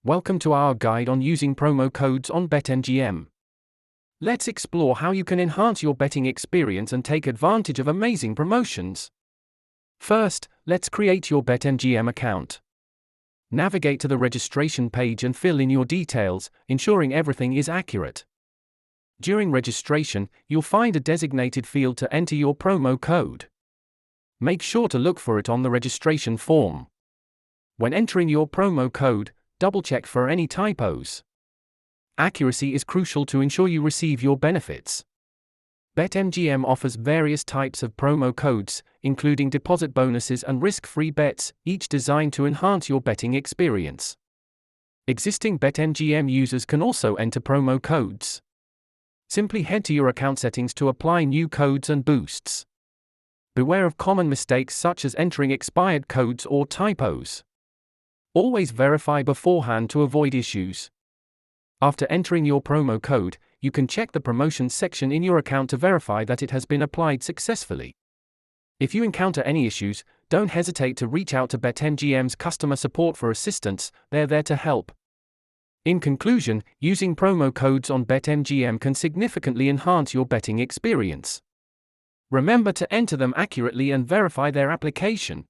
Welcome to our guide on using promo codes on Betmgm. Let's explore how you can enhance your betting experience and take advantage of amazing promotions. First, let's create your Betmgm account. Navigate to the registration page and fill in your details, ensuring everything is accurate. During registration, you'll find a designated field to enter your promo code. Make sure to look for it on the registration form. When entering your promo code, double-check for any typos. Accuracy is crucial to ensure you receive your benefits. Betmgm offers various types of promo codes, including deposit bonuses and risk-free bets, each designed to enhance your betting experience. Existing Betmgm users can also enter promo codes. Simply head to your account settings to apply new codes and boosts. Beware of common mistakes such as entering expired codes or typos. Always verify beforehand to avoid issues. After entering your promo code, you can check the promotions section in your account to verify that it has been applied successfully. If you encounter any issues, don't hesitate to reach out to Betmgm's customer support for assistance. They're there to help. In conclusion, using promo codes on Betmgm can significantly enhance your betting experience. Remember to enter them accurately and verify their application.